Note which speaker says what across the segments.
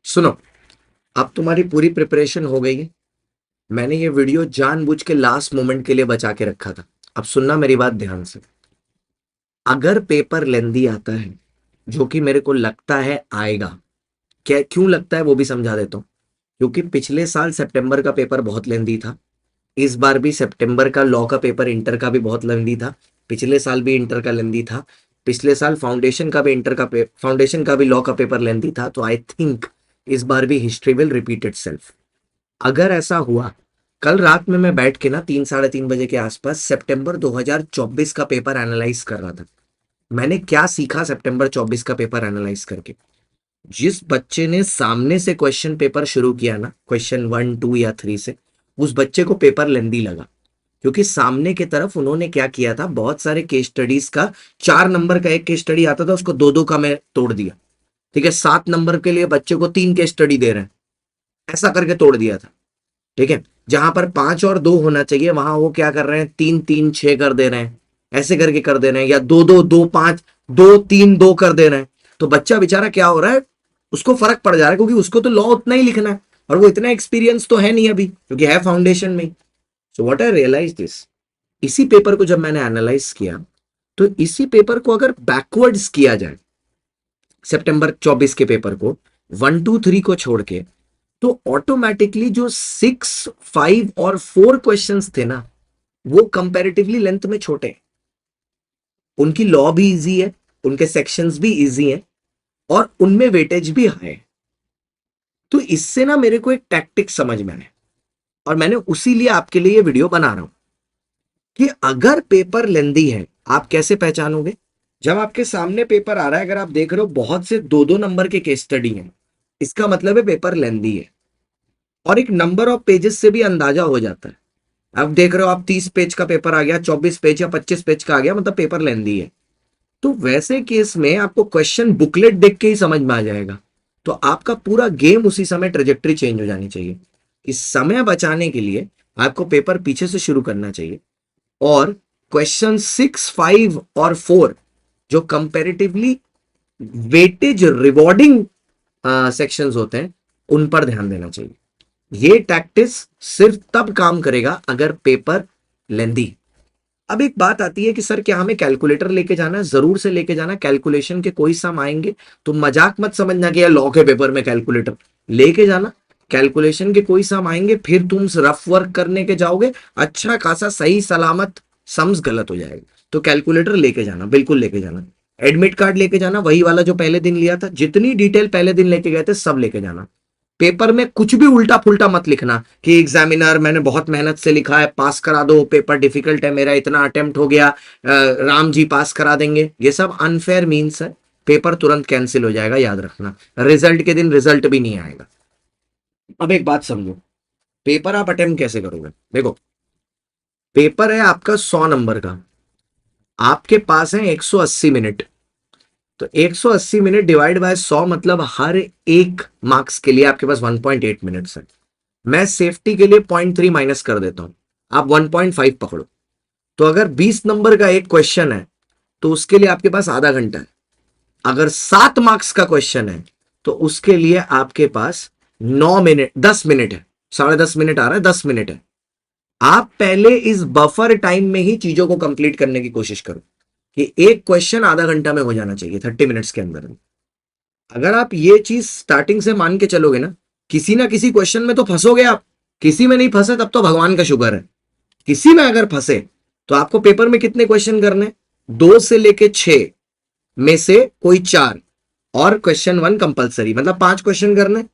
Speaker 1: सुनो, अब तुम्हारी पूरी प्रिपरेशन हो गई है। मैंने ये वीडियो जानबूझ के लास्ट मोमेंट के लिए बचा के रखा था। अब सुनना मेरी बात ध्यान से। अगर पेपर लेंदी आता है, जो कि मेरे को लगता है आएगा, क्या क्यों लगता है वो भी समझा देता हूँ। क्योंकि पिछले साल सितंबर का पेपर बहुत लेंदी था। इस बार भी सितंबर का लॉ का पेपर इंटर का भी बहुत लेंदी था। पिछले साल भी इंटर का लेंदी था। पिछले साल फाउंडेशन का भी फाउंडेशन का भी लॉ का पेपर लेंदी था। तो आई थिंक इस बार भी हिस्ट्री विल रिपीट इटसेल्फ। अगर ऐसा हुआ, कल रात में मैं बैठ के ना 3 साढ़े 3 बजे के आसपास सितंबर 2024 का पेपर एनालाइज कर रहा था। मैंने क्या सीखा सितंबर 24 का पेपर एनालाइज करके? जिस बच्चे ने सामने से क्वेश्चन पेपर शुरू किया ना, क्वेश्चन 1 2 या 3 से, उस बच्चे को पेपर लेंदी लगा। क्योंकि सामने की तरफ उन्होंने क्या किया था, बहुत सारे केस स्टडीज का 4 नंबर का एक केस स्टडी आता था, उसको 2 2 का मैं तोड़ दिया। ठीक है, 7 नंबर के लिए बच्चे को 3 केस स्टडी दे रहे हैं, ऐसा करके तोड़ दिया था। ठीक है, जहां पर 5 और 2 होना चाहिए, वहां वो क्या कर रहे हैं, 3 3 6 कर दे रहे हैं, ऐसे करके कर दे रहे हैं, या 2 2 2 5 2 3 2 कर दे रहे हैं। तो बच्चा बेचारा क्या हो रहा है, उसको फर्क पड़ जा रहा है, क्योंकि उसको तो लॉ उतना ही लिखना है और वो इतना एक्सपीरियंस तो है नहीं अभी, क्योंकि है फाउंडेशन में। So what I realize this, इसी पेपर को जब मैंने एनालाइज किया, तो इसी पेपर को अगर बैकवर्ड्स किया जाए, सितंबर 24 के पेपर को 1 2 3 को छोड़ के, तो ऑटोमेटिकली जो 6 5 और 4 क्वेश्चंस थे ना, वो कंपैरेटिवली लेंथ में छोटे हैं। उनकी लॉ भी इजी है, उनके सेक्शंस भी इजी हैं, और उनमें वेटेज भी हाई है। तो इससे ना मेरे को एक टैक्टिक समझ में आया, और मैंने उसी लिए आपके लिए ये वीडियो बना रहा हूं कि अगर पेपर लेंदी है, आप कैसे पहचानोगे? जब आपके सामने पेपर आ रहा है, अगर आप देख रहे हो बहुत से 2 2 नंबर के केस स्टडी हैं, इसका मतलब है पेपर लेंदी है। और एक नंबर ऑफ पेजेस से भी अंदाजा हो जाता है। अब देख रहे हो आप, 30 पेज का पेपर आ गया, 24 पेज या 25 पेज का आ गया, मतलब पेपर लेंदी है। तो वैसे केस में आपको क्वेश्चन बुकलेट देख के ही समझ में आ जाएगा। तो आपका पूरा गेम उसी समय ट्रेजेक्टरी चेंज हो जानी चाहिए। इस समय बचाने के लिए आपको पेपर पीछे से शुरू करना चाहिए, और क्वेश्चन 6 5 और 4 जो कंपेरेटिवली वेटेज रिवॉर्डिंग सेक्शंस होते हैं, उन पर ध्यान देना चाहिए। ये टैक्टिस सिर्फ तब काम करेगा अगर पेपर लेंदी। अब एक बात आती है कि सर क्या हमें कैलकुलेटर लेके जाना है? जरूर से लेके जाना। कैलकुलेशन के कोई सम आएंगे तो मजाक मत समझना कि यार लॉ के पेपर में कैलकुलेटर लेके जाना। कैलकुलेशन के कोई सम आएंगे, फिर तुम रफ वर्क करने के जाओगे, अच्छा खासा सही सलामत सम्स गलत हो जाएगा। तो कैलकुलेटर लेके जाना, बिल्कुल लेके जाना। एडमिट कार्ड लेके जाना, वही वाला जो पहले दिन लिया था, जितनी डिटेल पहले दिन लेके गए थे सब लेके जाना। पेपर में कुछ भी उल्टा फुल्टा मत लिखना कि एग्जामिनर मैंने बहुत मेहनत से लिखा है, पास करा दो, पेपर डिफिकल्ट है, मेरा इतना अटेम्प्ट हो गया, राम जी पास करा देंगे। ये सब अनफेयर मीन्स है। पेपर तुरंत कैंसिल हो जाएगा, याद रखना। रिजल्ट के दिन रिजल्ट भी नहीं आएगा। अब एक बात समझो, पेपर आप अटेम्प्ट कैसे करोगे? देखो, पेपर है आपका 100 नंबर का, आपके पास है 180 मिनट। तो 180 मिनट डिवाइड बाय 100, मतलब हर एक मार्क्स के लिए आपके पास 1.8 मिनट्स है। मैं सेफ्टी के लिए 0.3 माइनस कर देता हूं, आप 1.5 पकड़ो। तो अगर 20 नंबर का एक क्वेश्चन है, तो उसके लिए आपके पास आधा घंटा है। अगर 7 मार्क्स का क्वेश्चन है, तो उसके लिए आपके पास 9 मिनट 10 मिनट है। 10.5 मिनट आ रहा है, 10 मिनट है। आप पहले इस बफर टाइम में ही चीजों को कंप्लीट करने की कोशिश करो कि एक क्वेश्चन आधा घंटा में हो जाना चाहिए, 30 मिनट्स के अंदर। अगर आप ये चीज स्टार्टिंग से मान के चलोगे ना, किसी ना किसी क्वेश्चन में तो फंसोगे आप। किसी में नहीं फंसे तब तो भगवान का शुक्र है। किसी में अगर फंसे, तो आपको पेपर में कितने क्वेश्चन करने? 2 से लेके 6 में से कोई 4, और क्वेश्चन 1 कंपलसरी, मतलब 5 क्वेश्चन करने।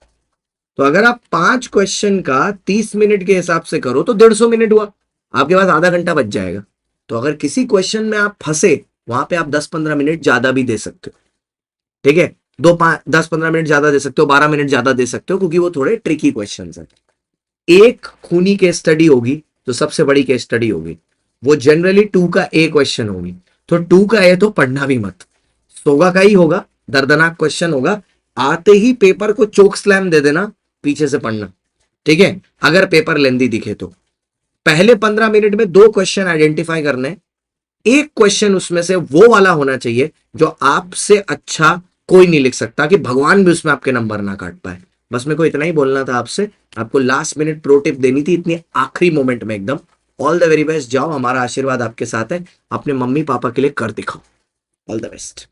Speaker 1: तो अगर आप 5 क्वेश्चन का 30 मिनट के हिसाब से करो, तो 150 मिनट हुआ, आपके पास आधा घंटा बच जाएगा। तो अगर किसी क्वेश्चन में आप फंसे, वहां पे आप 10 15 मिनट ज्यादा भी दे सकते हो। ठीक है, 10 15 मिनट ज्यादा दे सकते हो, 12 मिनट ज्यादा दे सकते हो, क्योंकि वो थोड़े ट्रिकी क्वेश्चन है। एक खूनी केस स्टडी होगी, जो सबसे बड़ी केस स्टडी होगी, वो जनरली 2 का ए क्वेश्चन होगी। तो 2 का ए तो पढ़ना भी मत, 100 का ही होगा, दर्दनाक क्वेश्चन होगा। आते ही पेपर को चोक स्लैम दे देना, पीछे से पढ़ना। ठीक है, अगर पेपर लेंदी दिखे तो पहले 15 मिनट में 2 क्वेश्चन आइडेंटिफाई करने। एक क्वेश्चन उसमें से वो वाला होना चाहिए जो आपसे अच्छा कोई नहीं लिख सकता, कि भगवान भी उसमें आपके नंबर ना काट पाए। बस मेरे को इतना ही बोलना था आपसे, आपको लास्ट मिनट प्रो टिप देनी थी इतनी आखिरी मोमेंट में एकदम। ऑल द वेरी बेस्ट, जाओ, हमारा आशीर्वाद आपके साथ है, अपने मम्मी पापा के लिए कर दिखाओ। All the best.